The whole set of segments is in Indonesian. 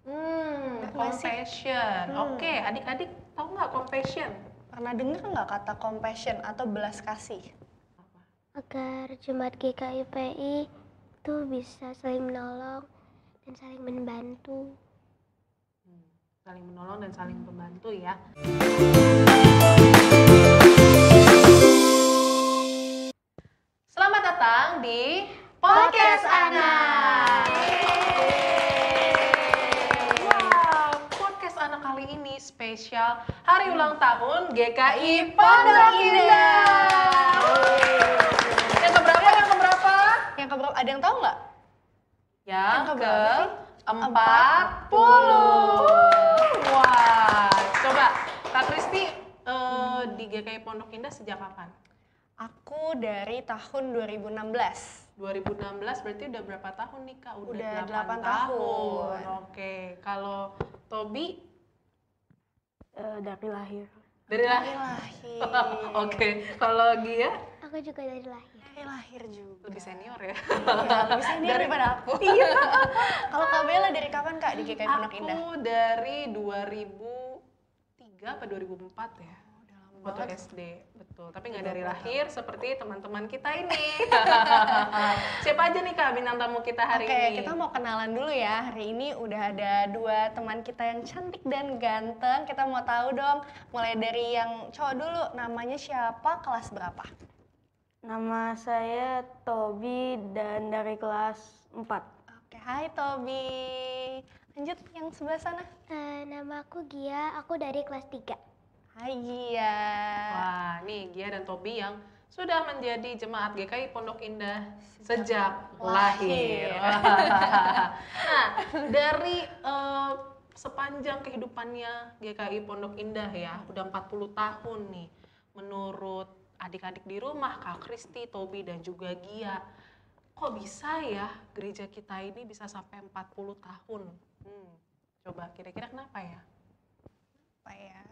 Compassion. Oke, adik-adik tahu nggak compassion? Pernah dengar nggak kata compassion atau belas kasih? Agar Jemaat GKIPI itu bisa saling menolong dan saling membantu. Saling menolong dan saling membantu ya. Selamat datang di Podcast Anak. Wow, Podcast Anak kali ini spesial hari ulang tahun GKI Pondok Indah. Yang keberapa? Yang keberapa? Ada yang tahu nggak? Yang keberapa sih? ke-40. Wah, coba Kak Kristi di GKI Pondok Indah sejak kapan? Aku dari tahun 2016. 2016 berarti udah berapa tahun nih Kak? Udah 8 8 tahun. Oke, kalau Tobi Dari lahir. dari lahir. Oke, kalau Gia Aku juga dari lahir. Dari lahir juga. lebih senior ya. Iya, lebih senior daripada aku. Iya. Kalau Kak Bella dari kapan Kak di GKI Pondok Indah? Aku dari 2003 apa 2004 ya. Waktu SD, betul. Tapi nggak dari lahir seperti teman-teman kita ini. Siapa aja nih Kak bintang tamu kita hari Oke, ini? kita mau kenalan dulu ya. Hari ini udah ada dua teman kita yang cantik dan ganteng. Kita mau tahu dong, mulai dari yang cowok dulu, namanya siapa, kelas berapa? Nama saya Tobi dan dari kelas 4. Oke, hai Tobi. Lanjut yang sebelah sana. Nama aku Gia, aku dari kelas 3. Hai Gia. Wah, nih Gia dan Tobi yang sudah menjadi jemaat GKI Pondok Indah sejak lahir. Nah, dari sepanjang kehidupannya GKI Pondok Indah ya, udah 40 tahun nih. Menurut adik-adik di rumah, Kak Kristi, Tobi, dan juga Gia, kok bisa ya gereja kita ini bisa sampai 40 tahun? Coba kira-kira kenapa ya? Apa ya?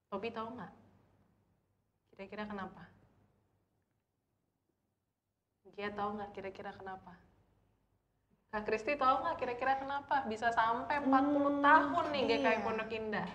Tobi tahu nggak? Kira-kira kenapa? Gia tahu nggak kira-kira kenapa? Kak Kristi tahu nggak kira-kira kenapa bisa sampai 40 tahun nih GKI iya. Pondok Indah?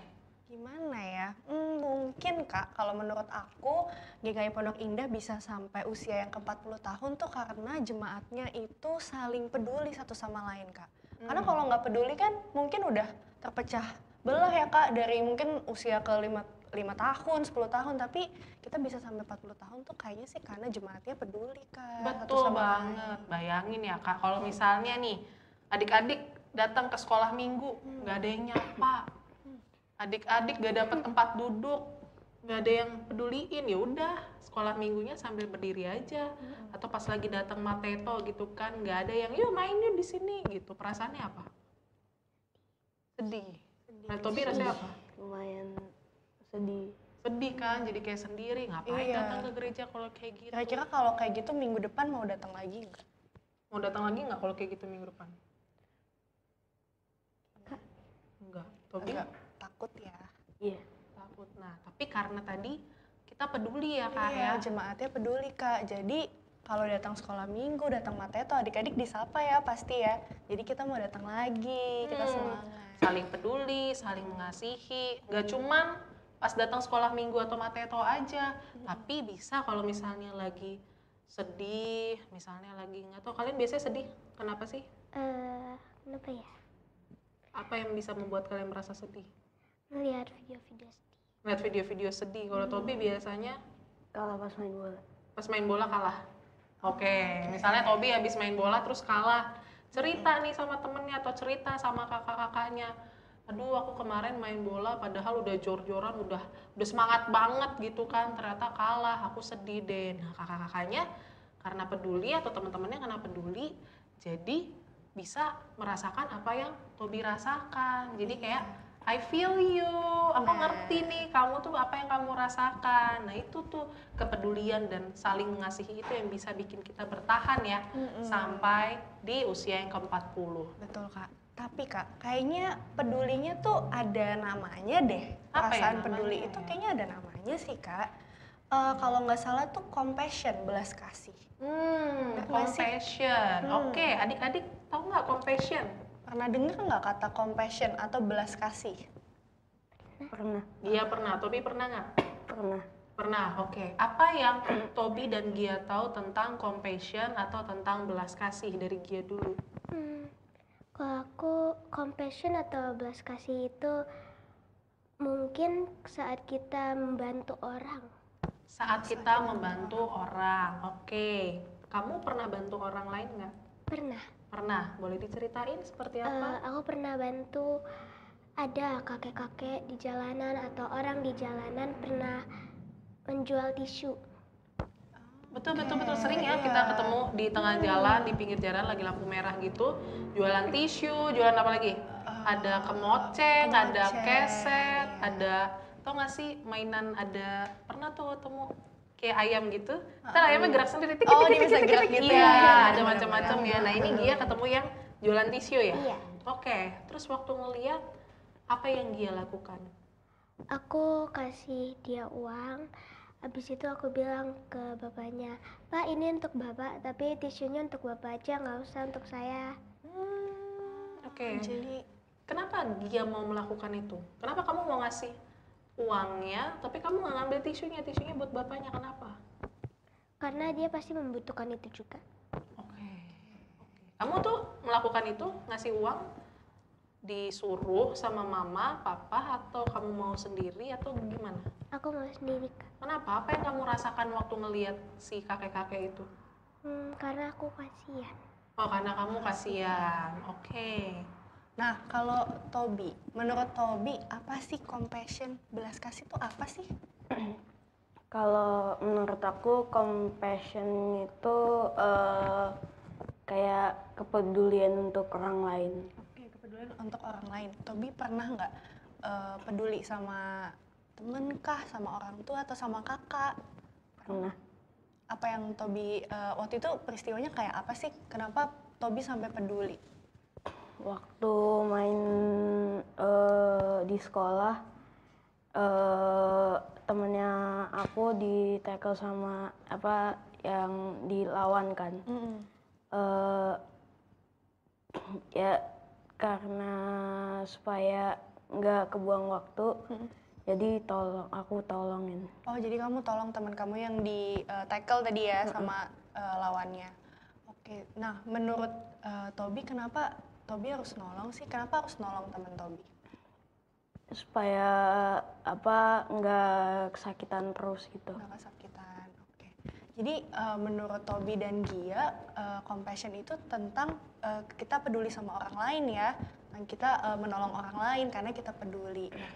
Gimana ya? Mungkin Kak, kalau menurut aku GKI Pondok Indah bisa sampai usia yang ke-40 tahun tuh karena jemaatnya itu saling peduli satu sama lain Kak. Karena kalau nggak peduli kan mungkin udah terpecah belah ya Kak, dari mungkin usia ke 5 tahun, 10 tahun, tapi kita bisa sampai 40 tahun tuh kayaknya sih karena jemaatnya peduli Kak. satu Betul sama banget. Bayangin ya Kak, kalau misalnya nih adik-adik datang ke sekolah minggu, nggak ada yang nyapa. Adik-adik gak dapat tempat duduk, nggak ada yang peduliin, ya udah sekolah minggunya sambil berdiri aja. Atau pas lagi datang mateto gitu kan, nggak ada yang yuk main yuk di sini gitu. Perasaannya apa? Sedih. Nah, Tobi rasanya apa? Lumayan sedih. Sedih kan, jadi kayak sendiri. Ngapain Iya. datang ke gereja kalau kayak gitu? Kira-kira kalau kayak gitu minggu depan mau datang lagi nggak? Mau datang lagi nggak kalau kayak gitu minggu depan? Enggak. Tobi Agak takut ya. Iya. takut. Nah, tapi karena tadi kita peduli ya Kak Iya, ya. jemaatnya peduli Kak. Jadi kalau datang sekolah minggu, datang mateto, adik-adik disapa ya pasti ya. Jadi kita mau datang lagi, kita semangat. Saling peduli, saling mengasihi. Gak cuman pas datang sekolah minggu atau mateto aja, tapi bisa kalau misalnya lagi sedih, misalnya lagi nggak tahu kalian biasanya sedih, kenapa sih? Kenapa ya? Apa yang bisa membuat kalian merasa sedih? Melihat video-video sedih. Lihat video-video sedih. Kalau Tobi biasanya Kalau pas main bola. pas main bola kalah. Oke, misalnya Tobi habis main bola terus kalah, cerita nih sama temennya atau cerita sama kakak-kakaknya. Aduh, aku kemarin main bola padahal udah jor-joran, udah semangat banget gitu kan, ternyata kalah, aku sedih deh. Nah, kakak-kakaknya karena peduli atau teman-temannya karena peduli, jadi bisa merasakan apa yang Tobi rasakan. Jadi kayak I feel you, aku ngerti nih kamu tuh apa yang kamu rasakan. Nah itu tuh kepedulian dan saling mengasihi itu yang bisa bikin kita bertahan ya sampai di usia yang ke-40. Betul Kak. Tapi Kak, kayaknya pedulinya tuh ada namanya deh. Apa ya Perasaan peduli namanya itu ya? kayaknya ada namanya sih Kak. Kalau nggak salah tuh compassion, belas kasih. Nggak sih? Compassion. Oke, adik-adik tahu nggak compassion? Pernah dengar nggak kata compassion atau belas kasih? Pernah. Gia pernah, Tobi pernah nggak? Pernah. Pernah, oke. Apa yang Tobi dan Gia tahu tentang compassion atau tentang belas kasih dari Gia dulu? Kalau aku compassion atau belas kasih itu mungkin saat kita membantu orang. Saat kita membantu orang, oke. Kamu pernah bantu orang lain nggak? Pernah. Pernah, boleh diceritain seperti apa? Aku pernah bantu ada kakek-kakek di jalanan atau orang di jalanan pernah menjual tisu. Betul, sering ya kita ketemu di tengah jalan, di pinggir jalan lagi lampu merah gitu, jualan tisu, jualan apa lagi? Ada kemoceng, ada keset, ada, tau gak sih mainan, ada, pernah tuh ketemu kayak ayam gitu, ntar ayamnya gerak sendiri, tik, Oh, tik, dia tik, bisa tik, gerak tik, gitu iya, ya. ada macam-macam ya. Nah ini Gia ketemu yang jualan tisu ya? Iya. Oke, terus waktu ngeliat, apa yang Gia lakukan? Aku kasih dia uang. Habis itu aku bilang ke bapaknya, Pak ini untuk bapak, tapi tisunya untuk bapak aja, nggak usah untuk saya. Oke. Jadi Kenapa dia mau melakukan itu? Kenapa kamu mau ngasih uangnya, tapi kamu nggak ngambil tisunya? Tisunya buat bapaknya, kenapa? Karena dia pasti membutuhkan itu juga. Oke. Kamu tuh melakukan itu, ngasih uang, disuruh sama mama, papa, atau kamu mau sendiri, atau gimana? Aku mau sendiri, Kak. Kenapa? Apa yang kamu rasakan waktu ngelihat si kakek-kakek itu? Karena aku kasihan. Oh, karena kamu kasihan. Oke. nah, kalau Tobi, menurut Tobi apa sih compassion? Belas kasih itu apa sih? Kalau menurut aku compassion itu kayak kepedulian untuk orang lain. Oke, kepedulian untuk orang lain. Tobi pernah nggak peduli sama temen kah, sama orang tua atau sama kakak? Pernah. Apa yang Tobi waktu itu peristiwanya kayak apa sih? Kenapa Tobi sampai peduli? Waktu main di sekolah, temennya aku di tackle sama apa yang dilawan kan. Ya karena supaya nggak kebuang waktu, jadi aku tolongin. Oh, jadi kamu tolong teman kamu yang di tackle tadi ya sama lawannya. Oke, nah menurut Tobi kenapa Tobi harus nolong sih? Kenapa harus nolong teman Tobi? Supaya apa nggak kesakitan terus gitu. Nggak kesakitan. Oke. Jadi menurut Tobi dan Gia, compassion itu tentang kita peduli sama orang lain ya. Dan kita menolong orang lain karena kita peduli. Nah,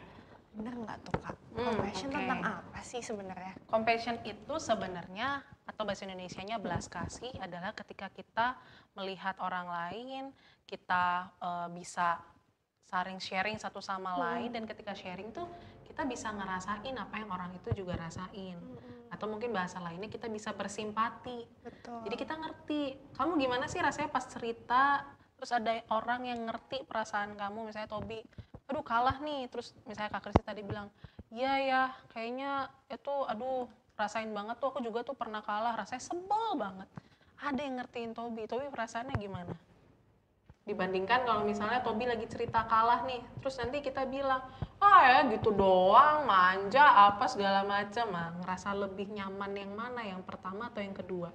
bener nggak tuh Kak? Compassion oke. tentang apa sih sebenarnya? Compassion itu sebenarnya atau bahasa Indonesianya belas kasih adalah ketika kita melihat orang lain, kita bisa saling sharing satu sama lain, dan ketika sharing tuh kita bisa ngerasain apa yang orang itu juga rasain. Atau mungkin bahasa lainnya kita bisa bersimpati. Betul. Jadi kita ngerti, kamu gimana sih rasanya pas cerita, terus ada orang yang ngerti perasaan kamu, misalnya Tobi, aduh kalah nih, terus misalnya Kak Kristi tadi bilang, iya ya kayaknya itu aduh rasain banget tuh, aku juga tuh pernah kalah, rasanya sebel banget. Ada yang ngertiin Tobi perasaannya gimana? Dibandingkan kalau misalnya Tobi lagi cerita kalah nih, terus nanti kita bilang, ya gitu doang, manja, apa segala macam, ngerasa lebih nyaman yang mana, yang pertama atau yang kedua?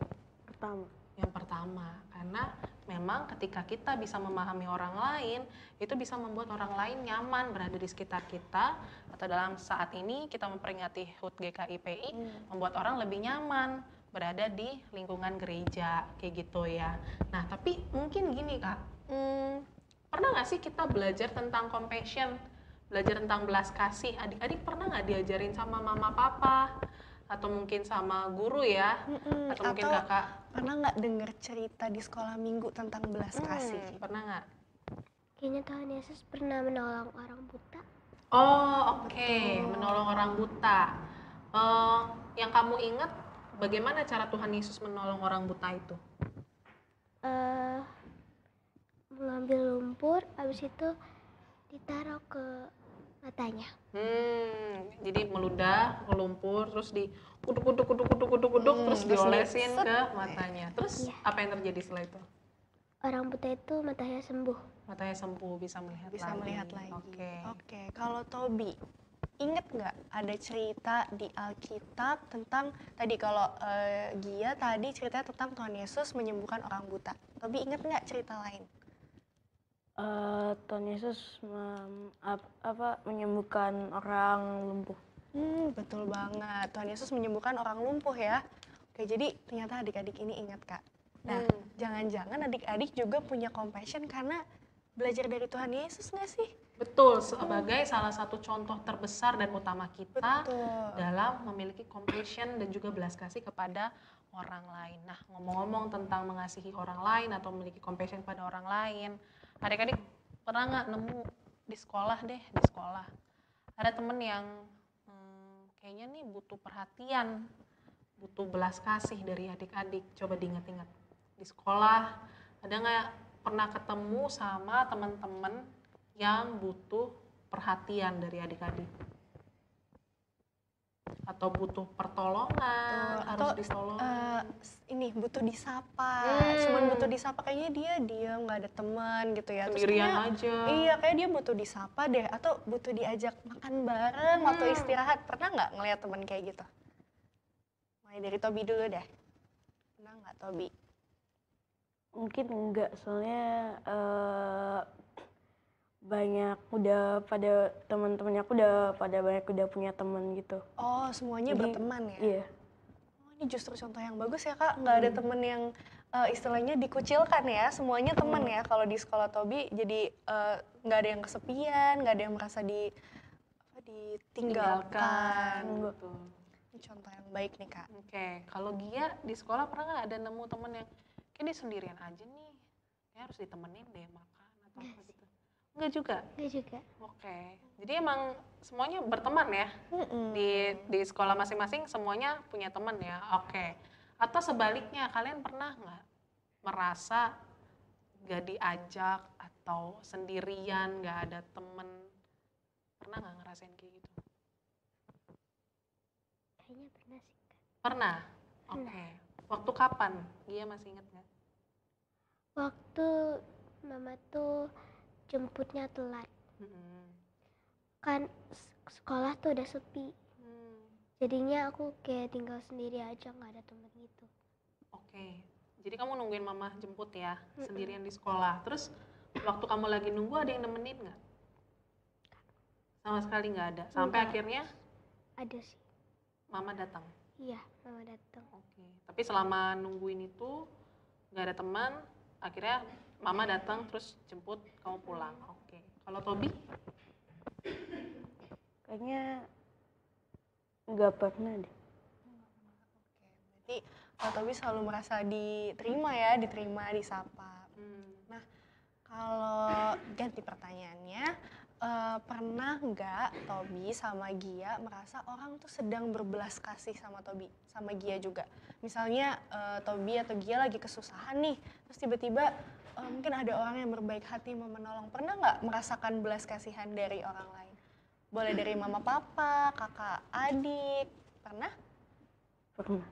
Pertama. Yang pertama, karena memang ketika kita bisa memahami orang lain, itu bisa membuat orang lain nyaman berada di sekitar kita, atau dalam saat ini kita memperingati HUT GKIPI, membuat orang lebih nyaman berada di lingkungan gereja, kayak gitu ya. Nah, tapi mungkin gini Kak, pernah nggak sih kita belajar tentang compassion, belajar tentang belas kasih? Adik-adik pernah nggak diajarin sama mama papa? Atau mungkin sama guru ya? Atau mungkin kakak? Pernah nggak denger cerita di sekolah minggu tentang belas kasih? Pernah nggak? Kayaknya Tuhan Yesus pernah menolong orang buta. Oh oke, menolong orang buta. Yang kamu ingat bagaimana cara Tuhan Yesus menolong orang buta itu? Mengambil lumpur, habis itu ditaruh ke matanya. Jadi meludah ke lumpur, terus dikuduk-kuduk terus diolesin ke matanya. Terus apa yang terjadi setelah itu? orang buta itu matanya sembuh. Matanya sembuh, bisa melihat Bisa lagi. melihat lagi. Oke. Oke, kalau Tobi, inget nggak ada cerita di Alkitab tentang tadi kalau Gia tadi ceritanya tentang Tuhan Yesus menyembuhkan orang buta. Tobi inget nggak cerita lain? Tuhan Yesus menyembuhkan orang lumpuh. Betul banget. Tuhan Yesus menyembuhkan orang lumpuh ya. Oke, jadi ternyata adik-adik ini ingat Kak. Nah, jangan-jangan adik-adik juga punya compassion karena belajar dari Tuhan Yesus nggak sih? Betul, sebagai salah satu contoh terbesar dan utama kita Betul. dalam memiliki compassion dan juga belas kasih kepada orang lain. Nah, ngomong-ngomong tentang mengasihi orang lain atau memiliki compassion pada orang lain, adik-adik pernah nggak nemu di sekolah ada temen yang kayaknya nih butuh perhatian, butuh belas kasih dari adik-adik. Coba diingat-ingat. Di sekolah, ada nggak pernah ketemu sama teman-teman yang butuh perhatian dari adik-adik? Atau butuh pertolongan, harus ditolong? Ini butuh disapa, cuman butuh disapa kayaknya dia diam nggak ada teman gitu ya. Terus Sendirian kayaknya- aja. Iya, kayak dia butuh disapa deh, atau butuh diajak makan bareng waktu istirahat. Pernah nggak ngeliat teman kayak gitu? Mulai dari Tobi dulu deh. Pernah nggak Tobi? Mungkin enggak, soalnya banyak udah pada teman-temannya aku udah pada banyak udah punya teman gitu. Oh, semuanya Jadi, berteman ya? Iya. Oh, ini justru contoh yang bagus ya Kak, nggak ada temen yang istilahnya dikucilkan ya, semuanya temen ya kalau di sekolah Tobi, jadi nggak ada yang kesepian, nggak ada yang merasa ditinggalkan. Betul. Ini contoh yang baik nih Kak. Oke, kalau Gia di sekolah pernah nggak ada nemu temen yang kayak dia sendirian aja nih, kayak harus ditemenin deh makan atau apa gitu? Enggak juga? Enggak juga. Oke, jadi emang semuanya berteman ya? Di sekolah masing-masing semuanya punya teman ya? Oke. Atau sebaliknya, kalian pernah nggak merasa nggak diajak atau sendirian, nggak ada temen? Pernah nggak ngerasain kayak gitu? Kayaknya pernah sih, Kak. Pernah? Oke. Waktu kapan? Dia masih inget nggak? Waktu mama tuh jemputnya telat. Kan sekolah tuh udah sepi. Jadinya aku kayak tinggal sendiri aja, nggak ada temen gitu. Oke. Jadi kamu nungguin mama jemput ya, sendirian di sekolah. Terus waktu kamu lagi nunggu ada yang nemenin nggak? Sama sekali nggak ada. Sampai Nggak. akhirnya Ada sih. mama datang. Iya, mama datang. Oke. Tapi selama nungguin itu nggak ada teman, akhirnya mama datang terus jemput kamu pulang. Oke. Kalau Tobi? Kayaknya nggak pernah deh. Berarti Kak Tobi selalu merasa diterima, disapa. Nah, kalau ganti pertanyaannya, pernah nggak Tobi sama Gia merasa orang tuh sedang berbelas kasih sama Tobi, sama Gia juga? Misalnya Tobi atau Gia lagi kesusahan nih, terus tiba-tiba mungkin ada orang yang berbaik hati mau menolong. Pernah nggak merasakan belas kasihan dari orang lain? Boleh dari mama papa, kakak adik, pernah? Pernah.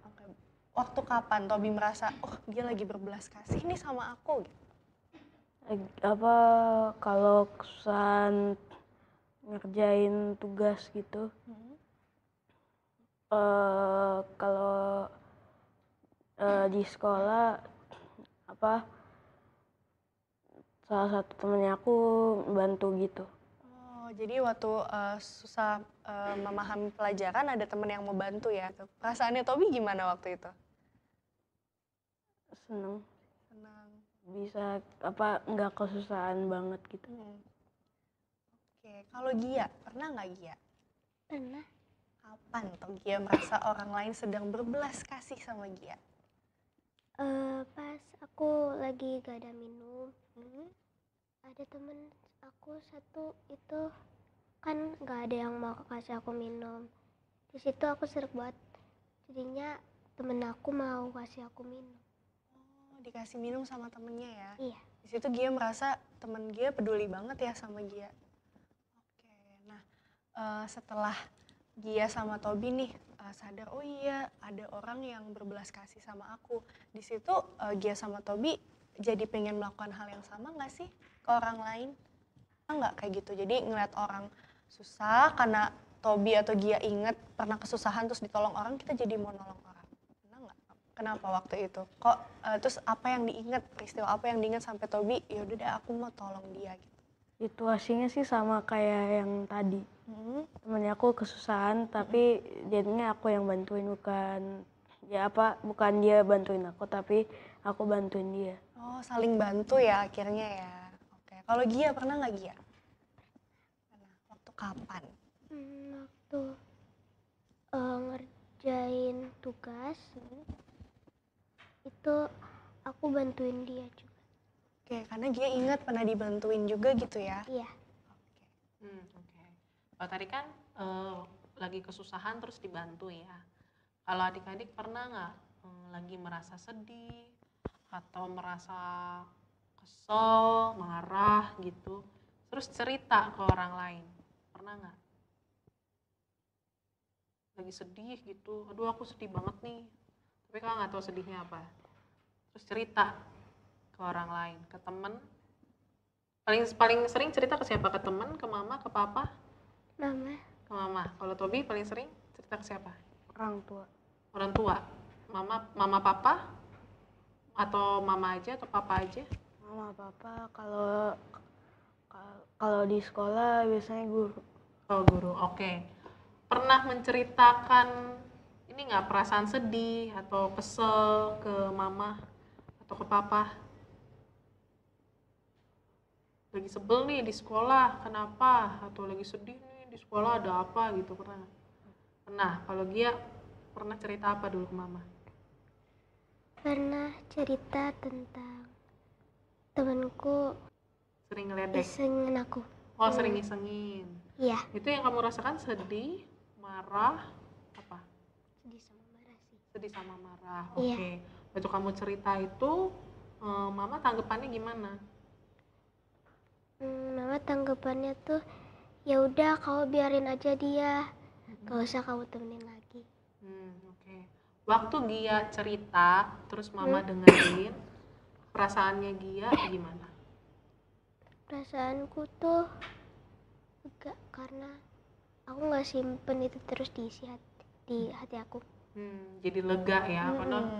Oke. Waktu kapan Tobi merasa, oh dia lagi berbelas kasih nih sama aku? Gitu. Kalau kesusahan ngerjain tugas gitu, kalau di sekolah salah satu temennya aku bantu gitu. Oh, jadi waktu susah memahami pelajaran ada temen yang mau bantu ya? Perasaannya Tobi gimana waktu itu? Seneng, Senang. bisa nggak kesusahan banget gitu. Oke, kalau Gia, pernah nggak Gia? Pernah. Kapan tuh Gia merasa orang lain sedang berbelas kasih sama Gia? Pas aku lagi gak ada minum, ada temen aku satu itu kan gak ada yang mau kasih aku minum. Di situ aku seret banget, jadinya temen aku mau kasih aku minum. Oh, dikasih minum sama temennya ya? Iya. Di situ Gia merasa temen Gia peduli banget ya sama Gia. Oke, nah setelah Gia sama Tobi nih sadar, oh iya ada orang yang berbelas kasih sama aku. Di situ Gia sama Tobi jadi pengen melakukan hal yang sama nggak sih ke orang lain? Nggak kayak gitu, jadi ngeliat orang susah karena Tobi atau Gia inget pernah kesusahan terus ditolong orang, kita jadi mau nolong orang. Pernah nggak? Kenapa waktu itu? Kok terus apa yang diinget, peristiwa apa yang diinget sampai Tobi, yaudah deh aku mau tolong dia gitu. Situasinya sih sama kayak yang tadi. Temennya aku kesusahan, tapi jadinya aku yang bantuin, bukan dia bantuin aku, tapi aku bantuin dia. Oh, saling bantu ya akhirnya ya. Oke, kalau Gia pernah nggak Gia? Pernah. Waktu kapan? Waktu ngerjain tugas itu aku bantuin dia juga. Oke, karena Gia ingat pernah dibantuin juga gitu ya? Iya. Oke. Kalau tadi kan lagi kesusahan terus dibantu ya. Kalau adik-adik pernah nggak lagi merasa sedih atau merasa kesel, marah gitu, terus cerita ke orang lain, pernah nggak? Lagi sedih gitu, aduh aku sedih banget nih, tapi kakak nggak tahu sedihnya apa, terus cerita ke orang lain, ke temen. Paling sering cerita ke siapa? Ke temen, ke mama, ke papa? Mama. Ke mama. Kalau Tobi paling sering cerita ke siapa? Orang tua. Orang tua. Mama papa atau mama aja atau papa aja? Mama papa, kalau di sekolah biasanya guru. Oh guru, oke. Pernah menceritakan ini nggak, perasaan sedih atau kesel ke mama atau ke papa? Lagi sebel nih di sekolah, kenapa? Atau lagi sedih nih di sekolah, ada apa gitu, pernah nggak? Pernah. Kalau Gia pernah cerita apa dulu ke mama? Pernah cerita tentang temanku Sering ngeledek? isengin aku. Oh sering isengin. Iya. Itu yang kamu rasakan sedih, marah, apa? Sedih sama marah sih. Sedih sama marah, Iya. oke. Waktu kamu cerita itu, mama tanggapannya gimana? Mama tanggapannya tuh, ya udah kamu biarin aja dia, gak usah kamu temenin lagi. Oke. Waktu Gia cerita, terus mama dengerin, perasaannya Gia gimana? Perasaanku tuh enggak, karena aku nggak simpen itu terus diisi di hati aku. Jadi lega ya, karena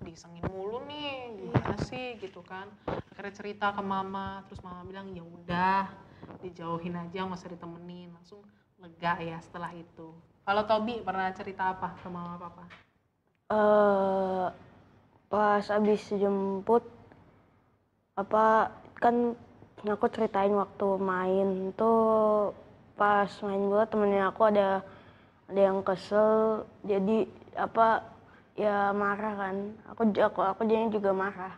disengin mulu nih, gimana sih gitu kan. Akhirnya cerita ke mama, terus mama bilang ya udah dijauhin aja, nggak usah ditemenin, langsung lega ya setelah itu. Kalau Tobi pernah cerita apa ke mama papa? Pas abis jemput, kan aku ceritain waktu main tuh, pas main bola temennya aku ada yang kesel, jadi ya marah kan, aku jadinya juga marah.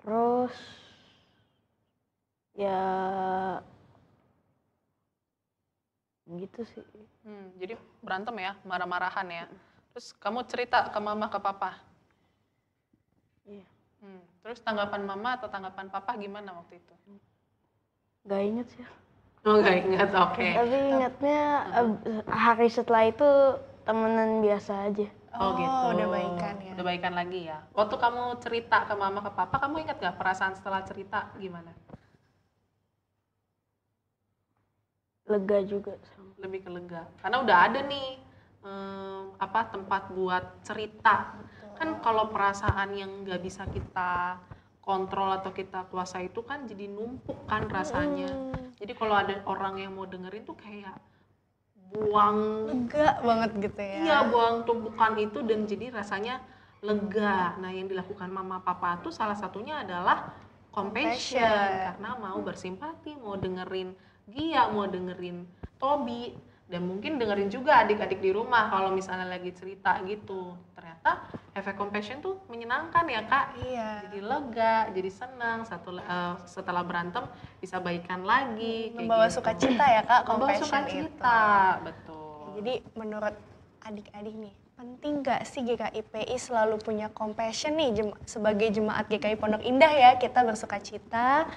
Terus ya gitu sih. Jadi berantem ya, marah-marahan ya. Terus kamu cerita ke mama, ke papa? Iya. Terus tanggapan mama atau tanggapan papa gimana waktu itu? Gak inget sih. Oh gak ingat, oke. Tapi ingatnya hari setelah itu temenan biasa aja. Oh gitu. Udah baikan ya. Udah baikan lagi ya. Waktu kamu cerita ke mama, ke papa, kamu ingat gak perasaan setelah cerita gimana? Lega juga. Lebih ke lega. Karena udah ada nih tempat buat cerita. Kan kalau perasaan yang nggak bisa kita kontrol atau kita kuasai itu kan jadi numpuk kan rasanya. Jadi kalau ada orang yang mau dengerin tuh kayak buang, Lega banget gitu ya. iya buang tumpukan itu dan jadi rasanya lega. Nah yang dilakukan mama papa tuh salah satunya adalah compassion. Karena mau bersimpati, mau dengerin Gia, mau dengerin Tobi, dan mungkin dengerin juga adik-adik di rumah kalau misalnya lagi cerita gitu. Ternyata efek compassion tuh menyenangkan ya kak. Iya. Jadi lega, jadi senang. Setelah berantem bisa baikan lagi. Membawa sukacita ya kak, Membawa compassion sukacita, itu. betul. Jadi menurut adik-adik nih, penting gak sih GKIPI selalu punya compassion nih sebagai jemaat GKI Pondok Indah ya, kita bersukacita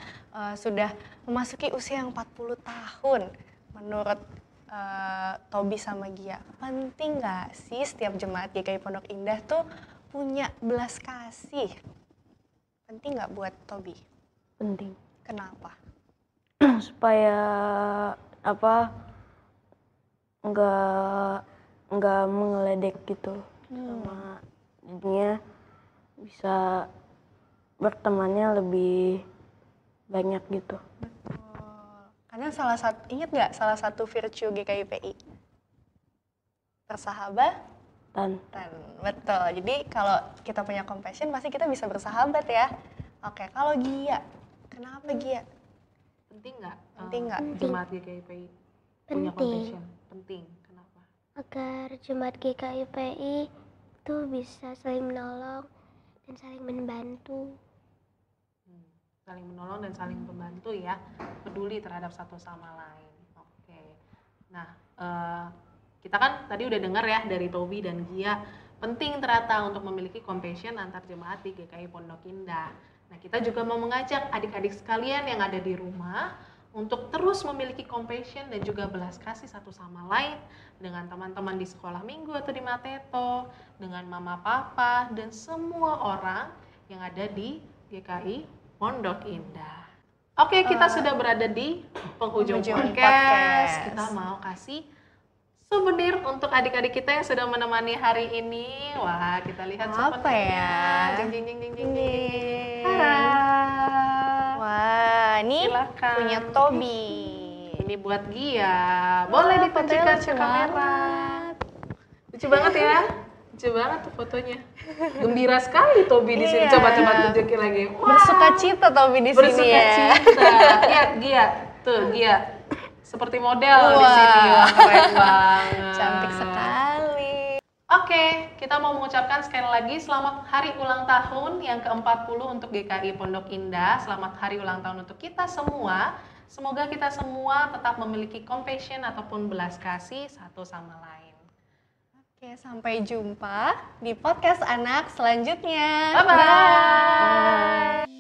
sudah memasuki usia yang 40 tahun. Menurut Tobi sama Gia, penting gak sih setiap jemaat GKI Pondok Indah tuh punya belas kasih penting nggak buat Tobi? Penting. Kenapa? Supaya apa nggak mengeledek gitu sama jadinya bisa bertemannya lebih banyak gitu. Betul. Karena ingat nggak salah satu virtue GKIPI? Persahabatan. Betul. Jadi kalau kita punya compassion pasti kita bisa bersahabat ya. Oke, kalau Gia, kenapa Gia? Penting nggak? Penting nggak? Jemaat GKIPI punya Penting. compassion? Penting. Kenapa? Agar jemaat GKIPI itu bisa saling menolong dan saling membantu. Saling menolong dan saling membantu ya, peduli terhadap satu sama lain. Oke. Nah, kita kan tadi udah dengar ya dari Tobi dan Gia, penting ternyata untuk memiliki compassion antar jemaat di GKI Pondok Indah. Nah, kita juga mau mengajak adik-adik sekalian yang ada di rumah untuk terus memiliki compassion dan juga belas kasih satu sama lain dengan teman-teman di sekolah minggu atau di Mateto, dengan mama papa dan semua orang yang ada di GKI Pondok Indah. Oke, kita sudah berada di penghujung podcast. Kita mau kasih souvenir untuk adik-adik kita yang sudah menemani hari ini. Wah, kita lihat Apa ya? Jeng jeng jeng jeng jeng. Ini. Tara. Wah, ini Silakan. punya Tobi. Ini buat Gia. Boleh Wah, ditujukan fotonya ke lucu kamera. banget. Lucu banget ya. Lucu banget tuh fotonya. Gembira sekali Tobi di sini. Iya. Coba tunjukin lagi. Wah, Bersukacita Tobi di sini bersuka ya. cita. Lihat Gia. Tuh Gia. Seperti model di Wah. sini. Wah, keren banget. Cantik sekali. Oke, kita mau mengucapkan sekali lagi selamat hari ulang tahun yang ke-40 untuk GKI Pondok Indah. Selamat hari ulang tahun untuk kita semua. Semoga kita semua tetap memiliki compassion ataupun belas kasih satu sama lain. Oke, sampai jumpa di podcast anak selanjutnya. Bye-bye.